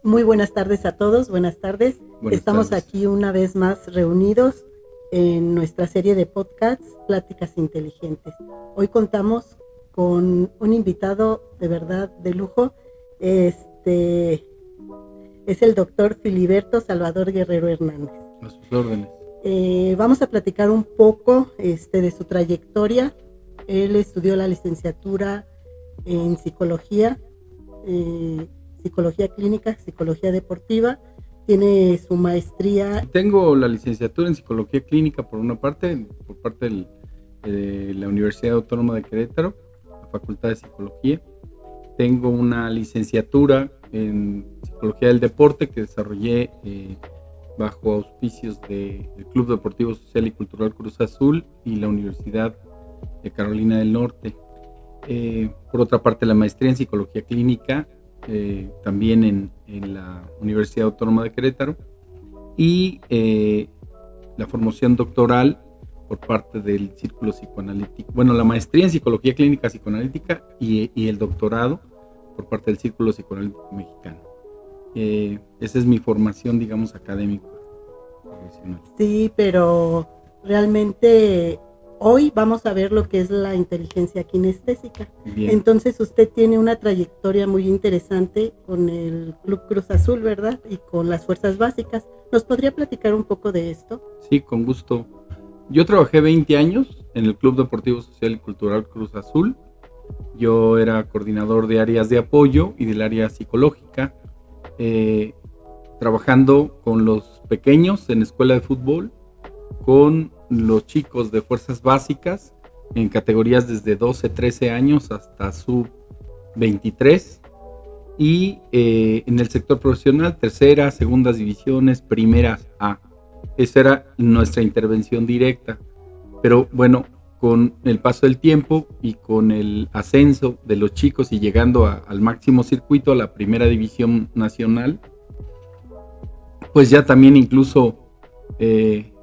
Muy buenas tardes a todos, buenas tardes. Buenas Estamos tardes. aquí una vez más reunidos en nuestra serie de podcasts Pláticas Inteligentes. Hoy contamos con un invitado de verdad de lujo. Este es el doctor Filiberto Salvador Guerrero Hernández. A sus órdenes. Vamos a platicar un poco de su trayectoria. Él estudió la licenciatura en psicología, psicología clínica, psicología deportiva. Tiene su maestría. Tengo la licenciatura en psicología clínica por una parte, por parte de la Universidad Autónoma de Querétaro, la Facultad de Psicología. Tengo una licenciatura en psicología del deporte que desarrollé bajo auspicios del Club Deportivo Social y Cultural Cruz Azul y la Universidad de Carolina del Norte. Por otra parte, la maestría en psicología clínica también en la Universidad Autónoma de Querétaro, y la formación doctoral por parte del Círculo Psicoanalítico, bueno, la maestría en psicología clínica psicoanalítica y el doctorado por parte del Círculo Psicoanalítico Mexicano. Esa es mi formación, digamos, académica profesional. Sí, pero realmente hoy vamos a ver lo que es la inteligencia kinestésica. Bien. Entonces usted tiene una trayectoria muy interesante con el Club Cruz Azul, ¿verdad? Y con las fuerzas básicas. ¿Nos podría platicar un poco de esto? Sí, con gusto. Yo trabajé 20 años en el Club Deportivo Social y Cultural Cruz Azul. Yo era coordinador de áreas de apoyo y del área psicológica, trabajando con los pequeños en escuela de fútbol, con los chicos de fuerzas básicas en categorías desde 12, 13 años hasta sub 23, y en el sector profesional, terceras, segundas divisiones, primeras A. Esa era nuestra intervención directa. Pero bueno, con el paso del tiempo y con el ascenso de los chicos y llegando al máximo circuito, a la primera división nacional, pues ya también incluso,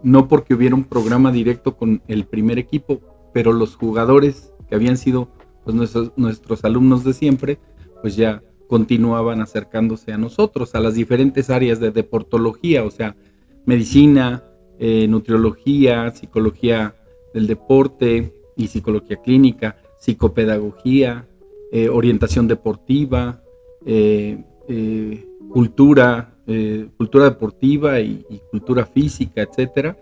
no porque hubiera un programa directo con el primer equipo, pero los jugadores que habían sido pues nuestros alumnos de siempre, pues ya continuaban acercándose a nosotros, a las diferentes áreas de deportología, o sea, medicina, nutriología, psicología del deporte y psicología clínica, psicopedagogía, orientación deportiva, cultura deportiva y cultura física, etcétera,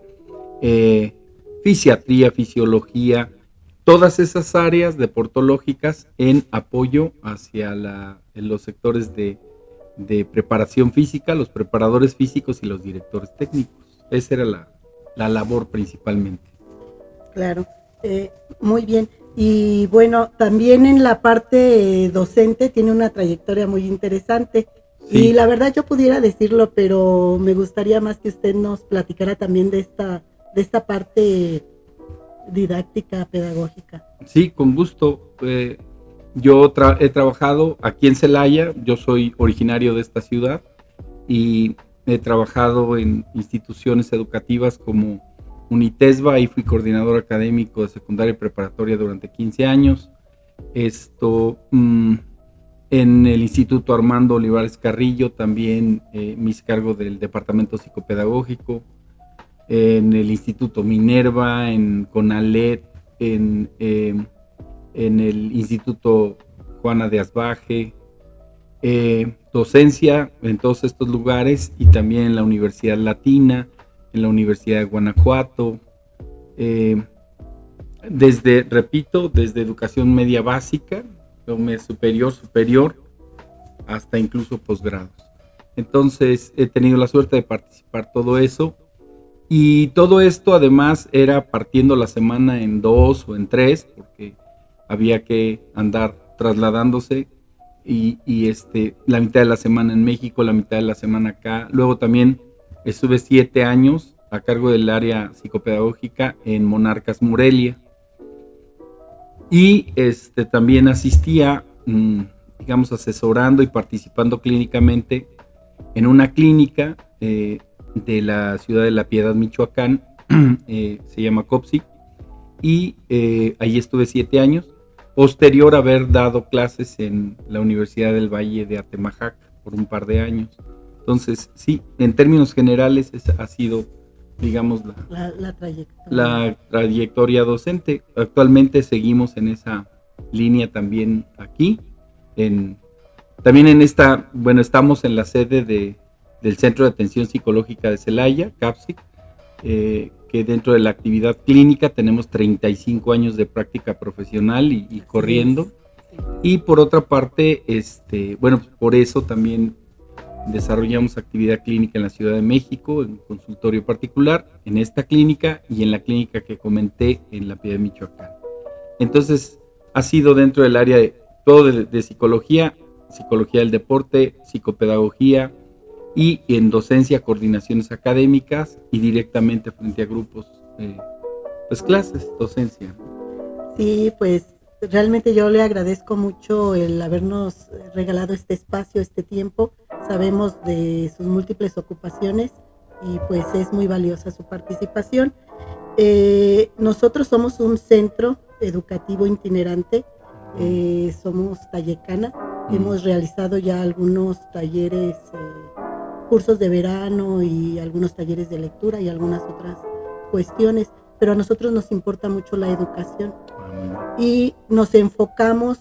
fisiatría, fisiología, todas esas áreas deportológicas en apoyo hacia los sectores de preparación física, los preparadores físicos y los directores técnicos. Esa era la labor principalmente. Claro, muy bien. Y bueno, también en la parte docente tiene una trayectoria muy interesante. Sí. Y la verdad yo pudiera decirlo, pero me gustaría más que usted nos platicara también de esta parte didáctica, pedagógica. Sí, con gusto. Yo he trabajado aquí en Celaya, yo soy originario de esta ciudad y he trabajado en instituciones educativas como Unitesba, ahí fui coordinador académico de secundaria y preparatoria durante 15 años. En el Instituto Armando Olivares Carrillo también me hice cargo del departamento psicopedagógico, en el Instituto Minerva, en CONALET, en el Instituto Juana de Asbaje, docencia en todos estos lugares y también en la Universidad Latina, en la Universidad de Guanajuato, desde educación media básica, superior, hasta incluso posgrados. Entonces he tenido la suerte de participar todo eso, y todo esto además era partiendo la semana en 2 o en 3, porque había que andar trasladándose y la mitad de la semana en México, la mitad de la semana acá. Luego también estuve 7 años a cargo del área psicopedagógica en Monarcas Morelia, y también asistía, digamos, asesorando y participando clínicamente en una clínica de la ciudad de La Piedad, Michoacán, se llama COPSI, y ahí estuve 7 años, posterior a haber dado clases en la Universidad del Valle de Atemajac. por un par de años. Entonces, sí, en términos generales esa ha sido, digamos, la trayectoria docente. Actualmente seguimos en esa línea también aquí. También en esta, bueno, estamos en la sede del Centro de Atención Psicológica de Celaya, CAPSIC, que dentro de la actividad clínica tenemos 35 años de práctica profesional y corriendo. Y por otra parte, bueno, por eso también desarrollamos actividad clínica en la Ciudad de México, en un consultorio particular, en esta clínica y en la clínica que comenté en la Piedad de Michoacán. Entonces, ha sido dentro del área de todo de psicología, psicología del deporte, psicopedagogía y en docencia, coordinaciones académicas y directamente frente a grupos, pues clases, docencia. Sí, pues realmente yo le agradezco mucho el habernos regalado este espacio, este tiempo. Sabemos de sus múltiples ocupaciones y pues es muy valiosa su participación. Nosotros somos un centro educativo itinerante, somos Tayekana, hemos realizado ya algunos talleres, cursos de verano y algunos talleres de lectura y algunas otras cuestiones, pero a nosotros nos importa mucho la educación y nos enfocamos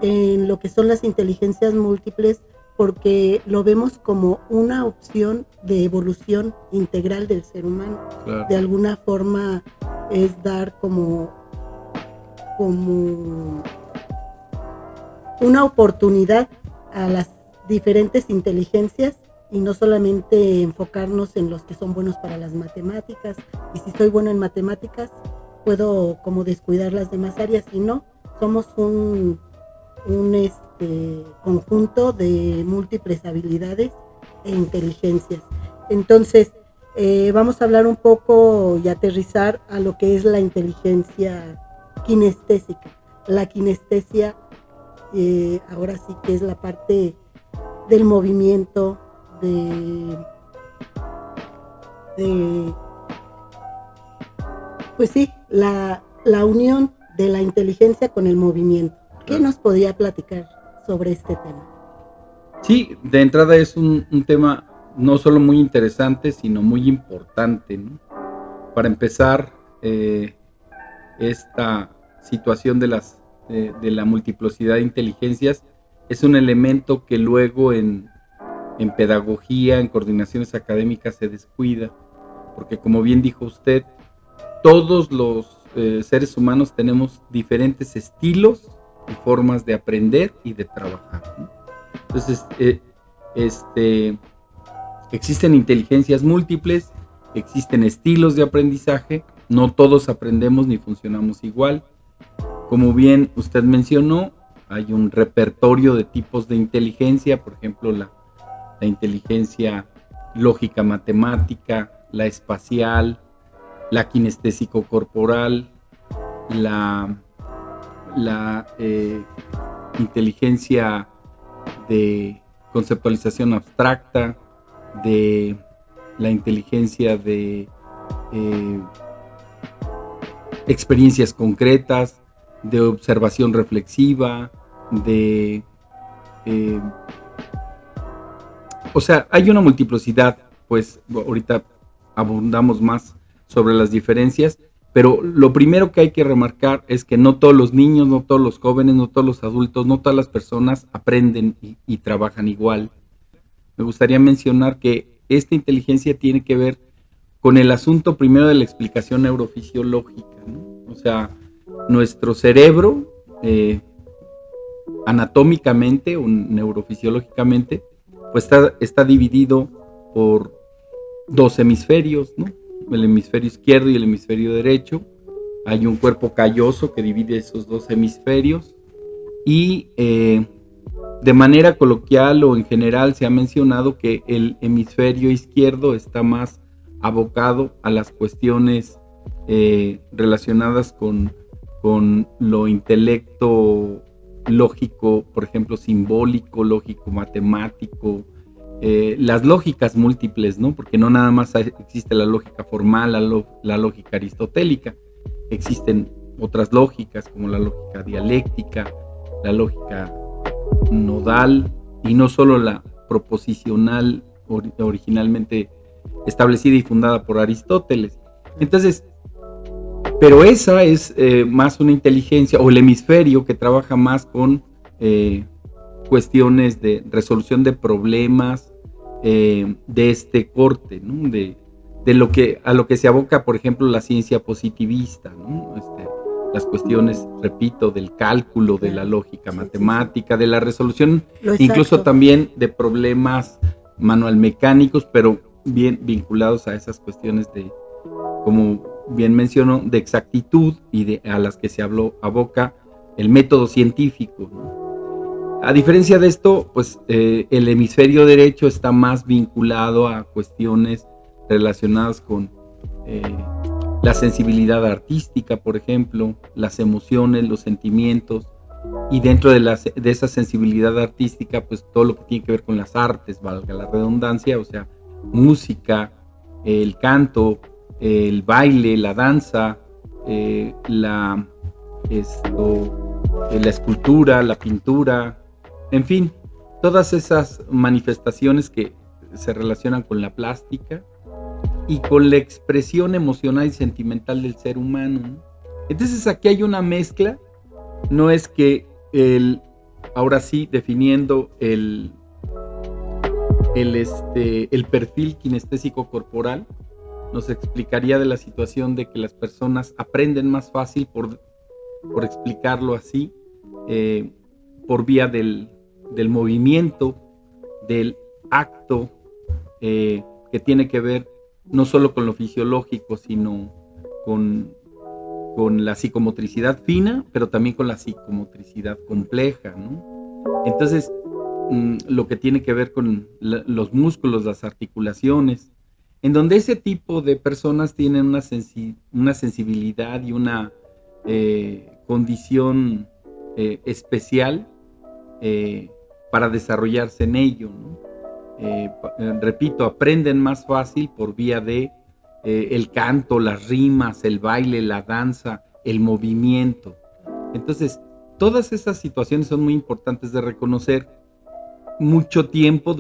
en lo que son las inteligencias múltiples porque lo vemos como una opción de evolución integral del ser humano. Claro. De alguna forma es dar como una oportunidad a las diferentes inteligencias y no solamente enfocarnos en los que son buenos para las matemáticas, y si soy bueno en matemáticas puedo como descuidar las demás áreas, y no, somos un conjunto de múltiples habilidades e inteligencias. Entonces, vamos a hablar un poco y aterrizar a lo que es la inteligencia kinestésica. La kinestesia, ahora sí que es la parte del movimiento, pues sí, la unión de la inteligencia con el movimiento. ¿Qué nos podría platicar sobre este tema? Sí, de entrada es un tema no solo muy interesante, sino muy importante, ¿no? Para empezar, esta situación de la multiplicidad de inteligencias es un elemento que luego en pedagogía, en coordinaciones académicas se descuida, porque como bien dijo usted, todos los seres humanos tenemos diferentes estilos y formas de aprender y de trabajar, ¿no? Entonces, existen inteligencias múltiples, existen estilos de aprendizaje, no todos aprendemos ni funcionamos igual. Como bien usted mencionó, hay un repertorio de tipos de inteligencia, por ejemplo, la inteligencia lógica matemática, la espacial, la kinestésico corporal, la inteligencia de conceptualización abstracta, de la inteligencia de experiencias concretas, de observación reflexiva, o sea, hay una multiplicidad, pues ahorita abundamos más sobre las diferencias, pero lo primero que hay que remarcar es que no todos los niños, no todos los jóvenes, no todos los adultos, no todas las personas aprenden y trabajan igual. Me gustaría mencionar que esta inteligencia tiene que ver con el asunto primero de la explicación neurofisiológica, ¿no? O sea, nuestro cerebro, anatómicamente o neurofisiológicamente, pues está dividido por dos hemisferios, ¿no? El hemisferio izquierdo y el hemisferio derecho. Hay un cuerpo calloso que divide esos dos hemisferios y de manera coloquial o en general se ha mencionado que el hemisferio izquierdo está más abocado a las cuestiones relacionadas con lo intelecto lógico, por ejemplo, simbólico, lógico, matemático, las lógicas múltiples, ¿no? Porque no nada más existe la lógica formal, la lógica aristotélica, existen otras lógicas como la lógica dialéctica, la lógica nodal y no solo proposicional originalmente establecida y fundada por Aristóteles. Entonces, pero esa es más una inteligencia, o el hemisferio que trabaja más con cuestiones de resolución de problemas de este corte, ¿no? De a lo que se aboca, por ejemplo, la ciencia positivista, ¿no? Las cuestiones, repito, del cálculo, de la lógica matemática, de la resolución, incluso también de problemas manual mecánicos, pero bien vinculados a esas cuestiones de, como bien mencionó, de exactitud y a las que se aboca el método científico, ¿no? A diferencia de esto, pues el hemisferio derecho está más vinculado a cuestiones relacionadas con la sensibilidad artística, por ejemplo, las emociones, los sentimientos, y dentro de esa sensibilidad artística, pues todo lo que tiene que ver con las artes, valga la redundancia, o sea, música, el canto, el baile, la danza, la escultura, la pintura, en fin, todas esas manifestaciones que se relacionan con la plástica y con la expresión emocional y sentimental del ser humano, ¿no? Entonces aquí hay una mezcla, no es que ahora sí, definiendo el perfil kinestésico corporal, nos explicaría de la situación de que las personas aprenden más fácil, por explicarlo así, por vía del movimiento, del acto, que tiene que ver no solo con lo fisiológico, sino con la psicomotricidad fina, pero también con la psicomotricidad compleja, ¿no? Entonces, lo que tiene que ver con los músculos, las articulaciones, en donde ese tipo de personas tienen una sensibilidad y una condición especial para desarrollarse en ello, ¿no? Repito, aprenden más fácil por vía de el canto, las rimas, el baile, la danza, el movimiento. Entonces, todas esas situaciones son muy importantes de reconocer. Mucho tiempo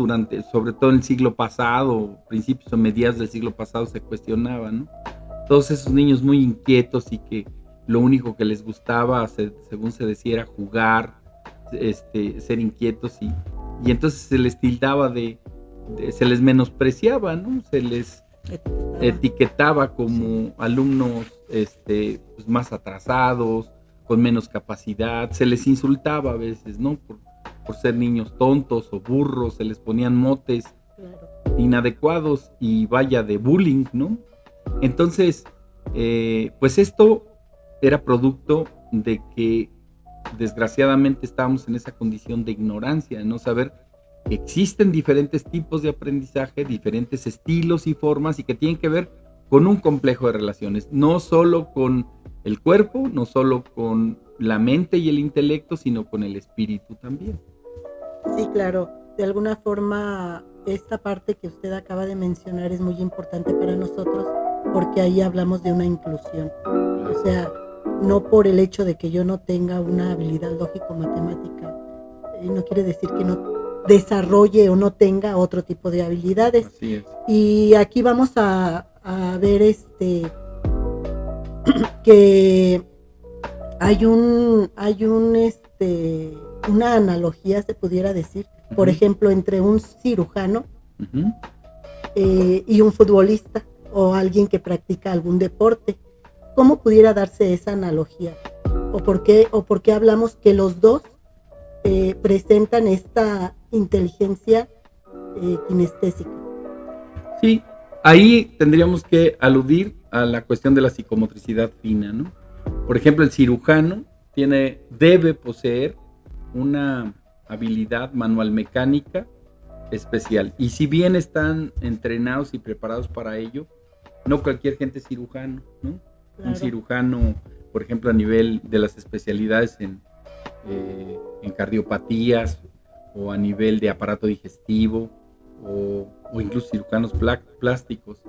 sobre todo en el siglo pasado, principios o mediados del siglo pasado, se cuestionaba, ¿no? Todos esos niños muy inquietos y que lo único que les gustaba, según se decía, era jugar, ser inquietos, y entonces se les tildaba se les menospreciaba, ¿no? Se les etiquetaba como alumnos pues más atrasados, con menos capacidad, se les insultaba a veces, ¿no? Por ser niños tontos o burros, se les ponían motes inadecuados y vaya de bullying, ¿no? Entonces, pues esto era producto de que desgraciadamente estábamos en esa condición de ignorancia, de no saber que existen diferentes tipos de aprendizaje, diferentes estilos y formas, y que tienen que ver con un complejo de relaciones, no solo con el cuerpo, no solo con la mente y el intelecto, sino con el espíritu también. Sí, claro. De alguna forma, esta parte que usted acaba de mencionar es muy importante para nosotros, porque ahí hablamos de una inclusión. O sea, no por el hecho de que yo no tenga una habilidad lógico-matemática, no quiere decir que no desarrolle o no tenga otro tipo de habilidades. Así es. Y aquí vamos a ver que hay una analogía, se pudiera decir, por ejemplo, entre un cirujano y un futbolista o alguien que practica algún deporte. ¿Cómo pudiera darse esa analogía? ¿O por qué hablamos que los dos presentan esta inteligencia kinestésica? Sí, ahí tendríamos que aludir a la cuestión de la psicomotricidad fina, ¿no? Por ejemplo, el cirujano debe poseer una habilidad manual mecánica especial. Y si bien están entrenados y preparados para ello, no cualquier gente es cirujano, ¿no? Claro. Un cirujano, por ejemplo, a nivel de las especialidades en cardiopatías, o a nivel de aparato digestivo, o incluso cirujanos plásticos.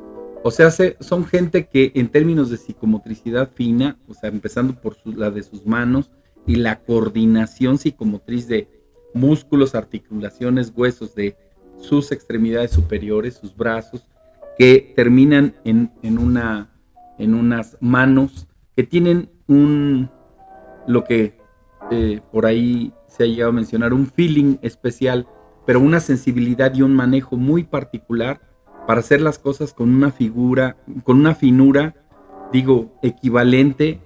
O sea, son gente que en términos de psicomotricidad fina, o sea, empezando por la de sus manos y la coordinación psicomotriz de músculos, articulaciones, huesos, de sus extremidades superiores, sus brazos, que terminan en unas manos que tienen lo que por ahí se ha llegado a mencionar, un feeling especial, pero una sensibilidad y un manejo muy particular para hacer las cosas con una finura, digo, equivalente,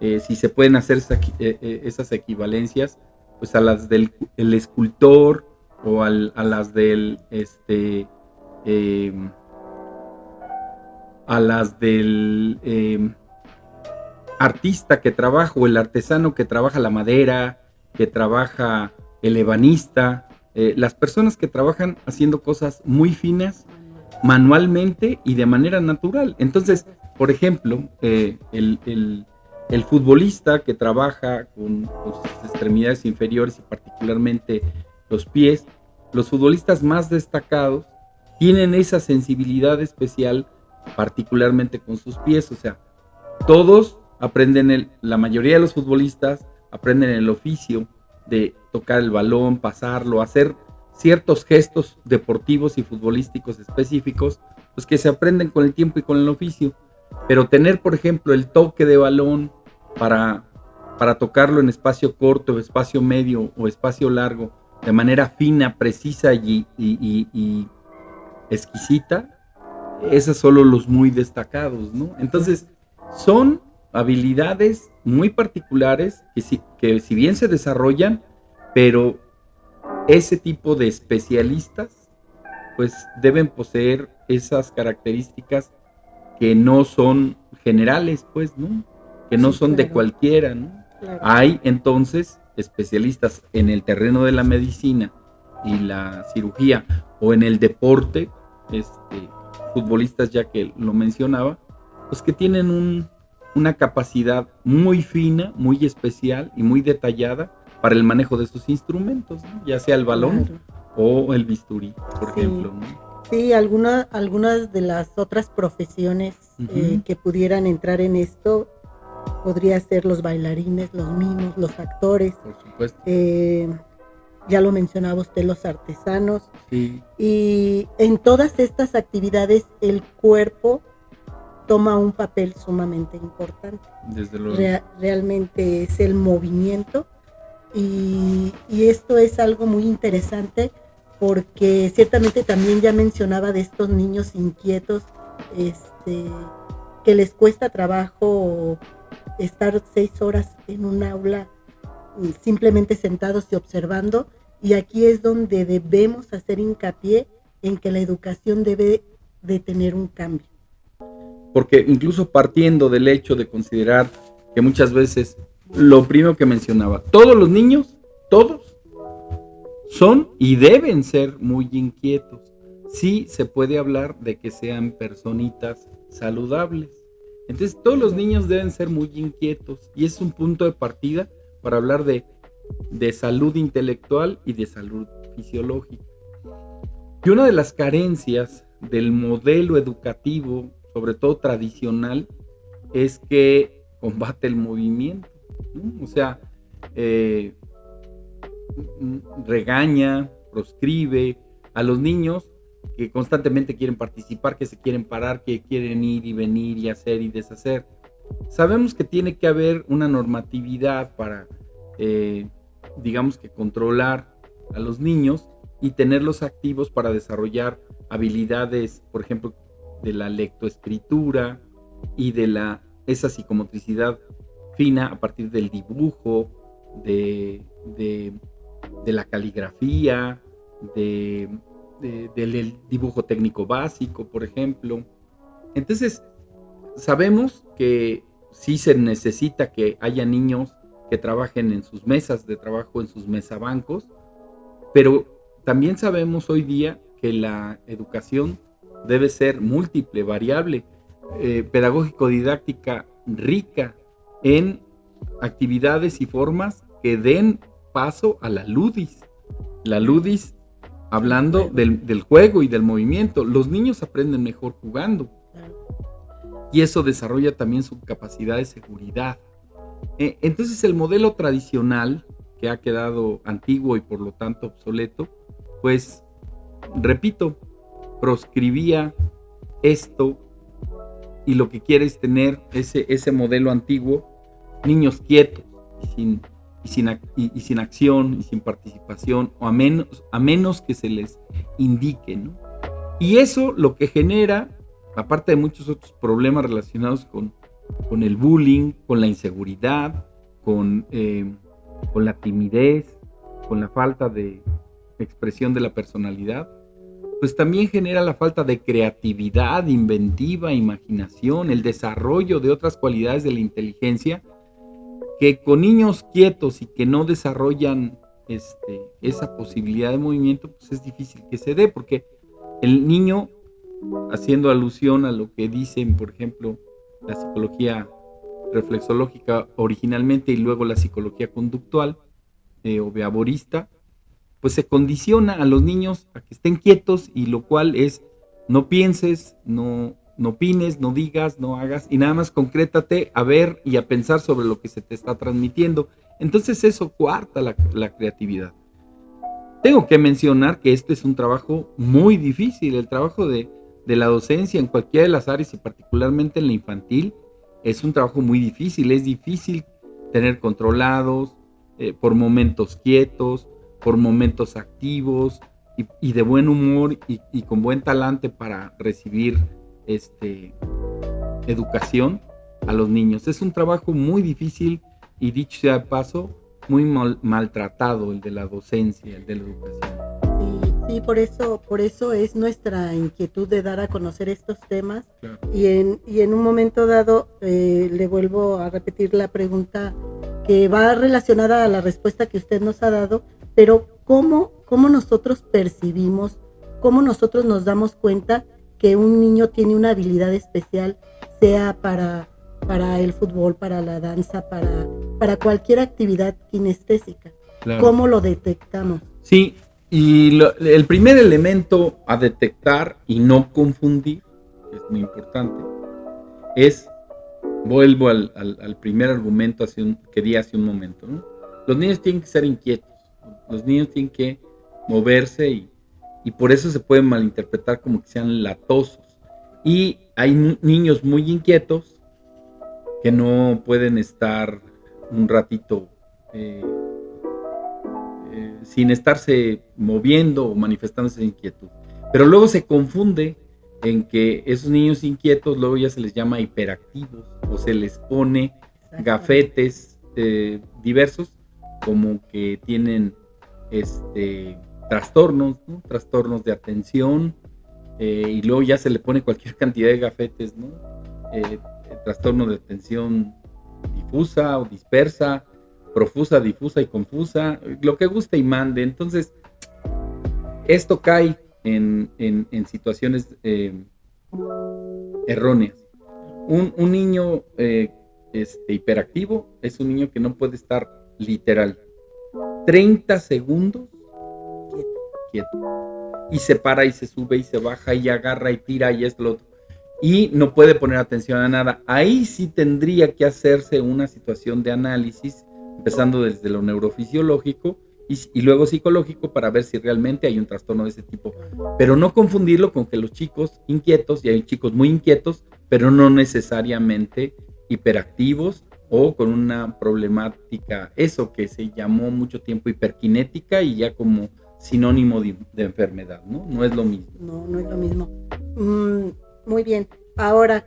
si se pueden hacer esas equivalencias, pues a las del el escultor o a las del eh, a las del artista que trabaja o el artesano que trabaja la madera, que trabaja el ebanista, las personas que trabajan haciendo cosas muy finas manualmente y de manera natural. Entonces, por ejemplo, el futbolista que trabaja con sus extremidades inferiores y particularmente los pies, los futbolistas más destacados tienen esa sensibilidad especial particularmente con sus pies. O sea, todos aprenden, la mayoría de los futbolistas aprenden el oficio de tocar el balón, pasarlo, hacer ciertos gestos deportivos y futbolísticos específicos, pues que se aprenden con el tiempo y con el oficio. Pero tener, por ejemplo, el toque de balón para tocarlo en espacio corto, espacio medio o espacio largo, de manera fina, precisa y exquisita, esos solo los muy destacados, ¿no? Entonces, son habilidades muy particulares que si bien se desarrollan, pero ese tipo de especialistas pues deben poseer esas características que no son generales, pues, ¿no? Que no son de cualquiera, ¿no? Claro. Hay entonces especialistas en el terreno de la medicina y la cirugía o en el deporte, futbolistas ya que lo mencionaba, pues que tienen una capacidad muy fina, muy especial y muy detallada para el manejo de sus instrumentos, ¿no? Ya sea el balón, claro, o el bisturí, por ejemplo, ¿no? Sí, algunas de las otras profesiones que pudieran entrar en esto podría ser los bailarines, los mimos, los actores. Por supuesto. Ya lo mencionaba usted, los artesanos. Sí. Y en todas estas actividades el cuerpo toma un papel sumamente importante. Desde luego. Realmente es el movimiento y esto es algo muy interesante porque ciertamente también ya mencionaba de estos niños inquietos que les cuesta trabajo estar 6 horas en un aula simplemente sentados y observando, y aquí es donde debemos hacer hincapié en que la educación debe de tener un cambio. Porque incluso partiendo del hecho de considerar que muchas veces, lo primero que mencionaba, todos los niños, todos, son y deben ser muy inquietos. Sí se puede hablar de que sean personitas saludables. Entonces todos los niños deben ser muy inquietos y es un punto de partida para hablar de salud intelectual y de salud fisiológica. Y una de las carencias del modelo educativo, sobre todo tradicional, es que combate el movimiento, ¿no? O sea, regaña, proscribe a los niños que constantemente quieren participar, que se quieren parar, que quieren ir y venir y hacer y deshacer. Sabemos que tiene que haber una normatividad para, digamos que controlar a los niños y tenerlos activos para desarrollar habilidades, por ejemplo, de la lectoescritura y de esa psicomotricidad fina a partir del dibujo, de la caligrafía, del dibujo técnico básico, por ejemplo. Entonces, sabemos que sí se necesita que haya niños que trabajen en sus mesas de trabajo, en sus mesabancos, pero también sabemos hoy día que la educación debe ser múltiple, variable, pedagógico-didáctica, rica en actividades y formas que den paso a la ludis. La ludis, hablando del juego y del movimiento. Los niños aprenden mejor jugando. Y eso desarrolla también su capacidad de seguridad. Entonces el modelo tradicional, que ha quedado antiguo y por lo tanto obsoleto, pues repito, proscribía esto y lo que quiere es tener ese modelo antiguo, niños quietos y sin acción y sin participación, o a menos que se les indique, ¿no? Y eso lo que genera, aparte de muchos otros problemas relacionados con el bullying, con la inseguridad, con la timidez, con la falta de expresión de la personalidad, pues también genera la falta de creatividad, inventiva, imaginación, el desarrollo de otras cualidades de la inteligencia, que con niños quietos y que no desarrollan esa posibilidad de movimiento, pues es difícil que se dé, porque el niño, haciendo alusión a lo que dicen, por ejemplo, la psicología reflexológica originalmente y luego la psicología conductual o behaviorista, pues se condiciona a los niños a que estén quietos, y lo cual es: no pienses, no opines, no digas, no hagas, y nada más concrétate a ver y a pensar sobre lo que se te está transmitiendo. Entonces eso coarta la creatividad. Tengo que mencionar que este es un trabajo muy difícil. El trabajo de la docencia en cualquiera de las áreas y particularmente en la infantil es un trabajo muy difícil. Es difícil tener controlados, por momentos quietos, por momentos activos y de buen humor y con buen talante para recibir educación a los niños. Es un trabajo muy difícil y, dicho sea de paso, muy maltratado, el de la docencia, el de la educación. Sí, por eso es nuestra inquietud de dar a conocer estos temas. Claro. Y en un momento dado le vuelvo a repetir la pregunta que va relacionada a la respuesta que usted nos ha dado, pero ¿cómo nosotros percibimos, cómo nosotros nos damos cuenta que un niño tiene una habilidad especial, sea para el fútbol, para la danza, para cualquier actividad kinestésica? Claro. ¿Cómo lo detectamos? Sí, y el primer elemento a detectar y no confundir, que es muy importante, es, vuelvo al primer argumento que di hace un momento, ¿no? Los niños tienen que ser inquietos, los niños tienen que moverse y por eso se pueden malinterpretar como que sean latosos. Y hay niños muy inquietos que no pueden estar un ratito sin estarse moviendo o manifestándose inquietud. Pero luego se confunde en que esos niños inquietos luego ya se les llama hiperactivos o se les pone gafetes diversos como que tienen trastornos, ¿no? Trastornos de atención, y luego ya se le pone cualquier cantidad de gafetes, ¿no? Trastorno de atención difusa o dispersa, profusa, difusa y confusa, lo que guste y mande. Entonces, esto cae en situaciones erróneas. Un niño hiperactivo es un niño que no puede estar literal 30 segundos quieto. Y se para y se sube y se baja y agarra y tira y es lo otro. Y no puede poner atención a nada. Ahí sí tendría que hacerse una situación de análisis, empezando desde lo neurofisiológico y luego psicológico, para ver si realmente hay un trastorno de ese tipo. Pero no confundirlo con que los chicos inquietos, y hay chicos muy inquietos, pero no necesariamente hiperactivos o con una problemática, eso que se llamó mucho tiempo hiperkinética y ya como sinónimo de enfermedad, ¿no? No es lo mismo. No es lo mismo. Muy bien. Ahora,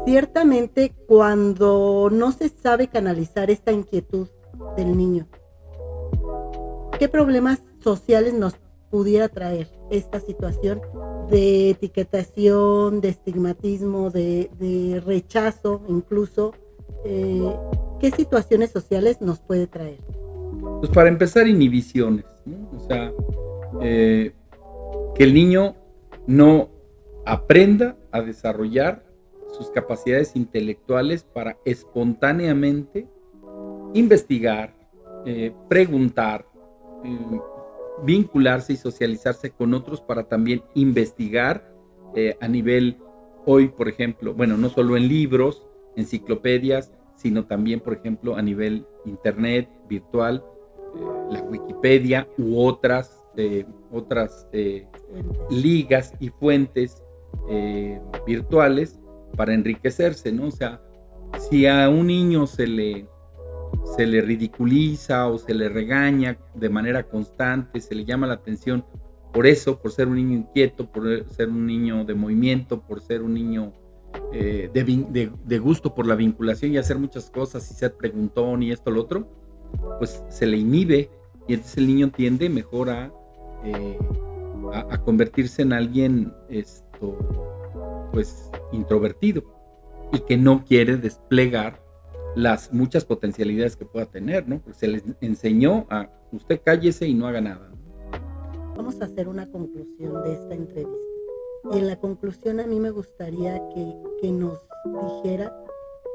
ciertamente cuando no se sabe canalizar esta inquietud del niño, ¿qué problemas sociales nos pudiera traer esta situación de etiquetación, de estigmatismo, de rechazo incluso? ¿Qué situaciones sociales nos puede traer? Pues para empezar, inhibiciones, ¿no? O sea, que el niño no aprenda a desarrollar sus capacidades intelectuales para espontáneamente investigar, preguntar, vincularse y socializarse con otros para también investigar a nivel, hoy por ejemplo, bueno, no solo en libros, enciclopedias, sino también, por ejemplo, a nivel internet, virtual, la Wikipedia u otras otras ligas y fuentes virtuales para enriquecerse, ¿no? O sea, si a un niño se le ridiculiza o se le regaña de manera constante, se le llama la atención por eso, por ser un niño inquieto, por ser un niño de movimiento, por ser un niño de gusto por la vinculación y hacer muchas cosas y ser preguntón y esto, lo otro, pues se le inhibe y entonces el niño tiende mejor a convertirse en alguien pues introvertido y que no quiere desplegar las muchas potencialidades que pueda tener, ¿no? Porque se les enseñó a usted cállese y no haga nada, ¿no? Vamos a hacer una conclusión de esta entrevista. Y en la conclusión a mí me gustaría que nos dijera,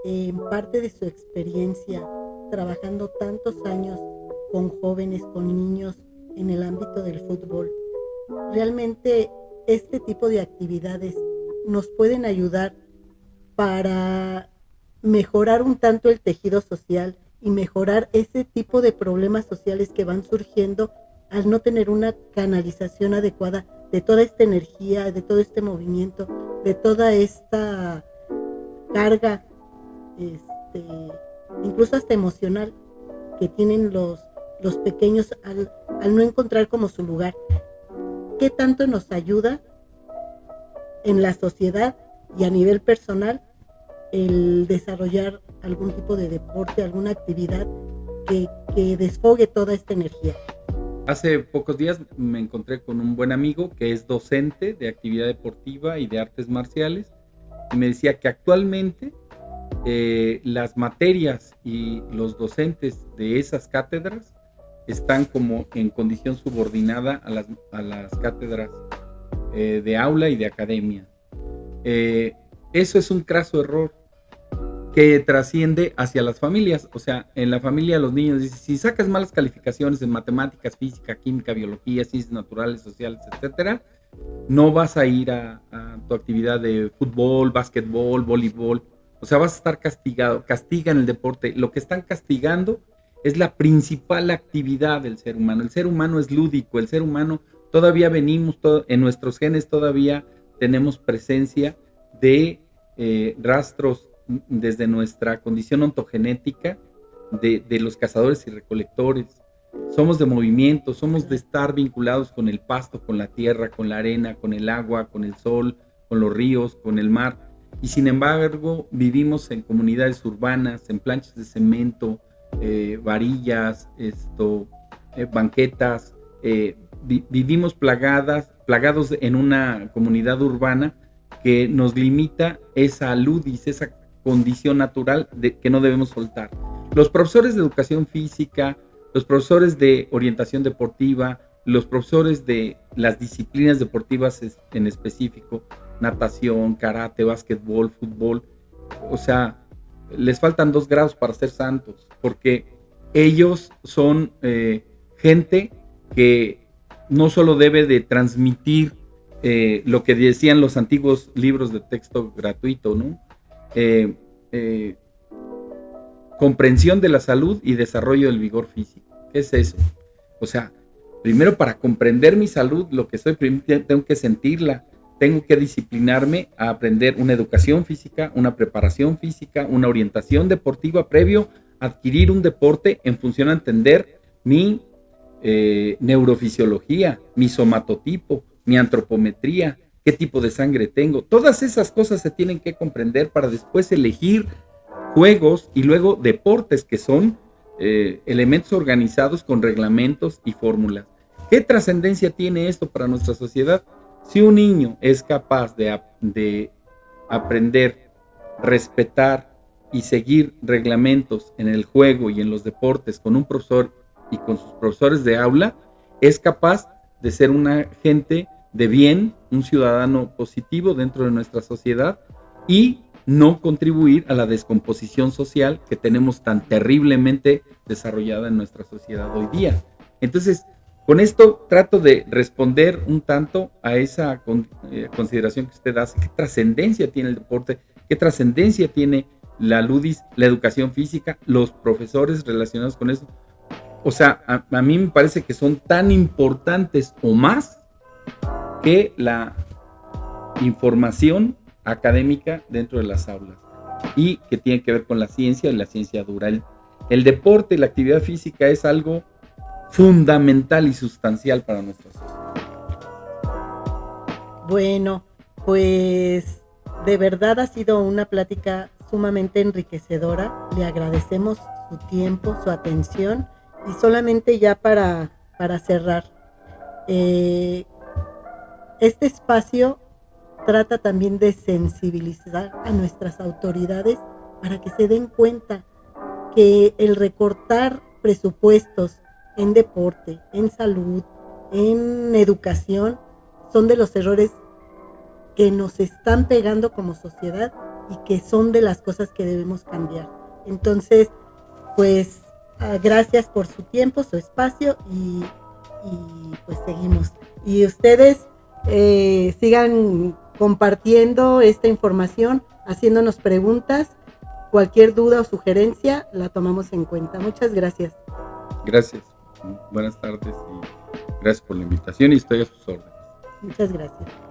en parte de su experiencia, trabajando tantos años con jóvenes, con niños en el ámbito del fútbol, realmente este tipo de actividades nos pueden ayudar para mejorar un tanto el tejido social y mejorar ese tipo de problemas sociales que van surgiendo al no tener una canalización adecuada de toda esta energía, de todo este movimiento, de toda esta carga, incluso hasta emocional, que tienen los pequeños al no encontrar como su lugar. ¿Qué tanto nos ayuda en la sociedad y a nivel personal el desarrollar algún tipo de deporte, alguna actividad que desfogue toda esta energía? Hace pocos días me encontré con un buen amigo que es docente de actividad deportiva y de artes marciales y me decía que actualmente las materias y los docentes de esas cátedras están como en condición subordinada a las cátedras de aula y de academia. Eso es un craso error que trasciende hacia las familias. O sea, en la familia los niños dicen, si sacas malas calificaciones en matemáticas, física, química, biología, ciencias naturales, sociales, etcétera, no vas a ir a tu actividad de fútbol, básquetbol, voleibol. O sea, vas a estar castigado. Castigan el deporte. Lo que están castigando es la principal actividad del ser humano. El ser humano es lúdico. El ser humano todavía venimos, en nuestros genes todavía tenemos presencia de rastros desde nuestra condición ontogenética de los cazadores y recolectores. Somos de movimiento, somos de estar vinculados con el pasto, con la tierra, con la arena, con el agua, con el sol, con los ríos, con el mar. Y sin embargo, vivimos en comunidades urbanas, en planchas de cemento, varillas, banquetas. Vivimos plagados en una comunidad urbana que nos limita esa ludis, esa condición natural que no debemos soltar. Los profesores de educación física, los profesores de orientación deportiva, los profesores de las disciplinas deportivas en específico, natación, karate, básquetbol, fútbol, o sea, les faltan 2 grados para ser santos, porque ellos son gente que no solo debe de transmitir lo que decían los antiguos libros de texto gratuito, ¿no? Comprensión de la salud y desarrollo del vigor físico. ¿Qué es eso? O sea, primero para comprender mi salud, lo que estoy, tengo que sentirla, tengo que disciplinarme a aprender una educación física, una preparación física, una orientación deportiva previo a adquirir un deporte en función a entender mi neurofisiología, mi somatotipo, mi antropometría, qué tipo de sangre tengo. Todas esas cosas se tienen que comprender para después elegir juegos y luego deportes que son elementos organizados con reglamentos y fórmulas. ¿Qué trascendencia tiene esto para nuestra sociedad? Si un niño es capaz de aprender, respetar y seguir reglamentos en el juego y en los deportes con un profesor y con sus profesores de aula, es capaz de ser una gente de bien, un ciudadano positivo dentro de nuestra sociedad y no contribuir a la descomposición social que tenemos tan terriblemente desarrollada en nuestra sociedad hoy día. Entonces, con esto trato de responder un tanto a esa consideración que usted hace. ¿Qué trascendencia tiene el deporte? ¿Qué trascendencia tiene la ludis, la educación física, los profesores relacionados con eso? O sea, a mí me parece que son tan importantes o más que la información académica dentro de las aulas y que tiene que ver con la ciencia y la ciencia dura. El deporte y la actividad física es algo fundamental y sustancial para nuestra sociedad. Bueno, pues de verdad ha sido una plática sumamente enriquecedora. Le agradecemos su tiempo, su atención y solamente ya para cerrar. eh, este espacio trata también de sensibilizar a nuestras autoridades para que se den cuenta que el recortar presupuestos en deporte, en salud, en educación, son de los errores que nos están pegando como sociedad y que son de las cosas que debemos cambiar. Entonces, pues gracias por su tiempo, su espacio y pues seguimos. Y ustedes sigan compartiendo esta información, haciéndonos preguntas. Cualquier duda o sugerencia la tomamos en cuenta. Muchas gracias. Gracias. Buenas tardes y gracias por la invitación y estoy a sus órdenes. Muchas gracias.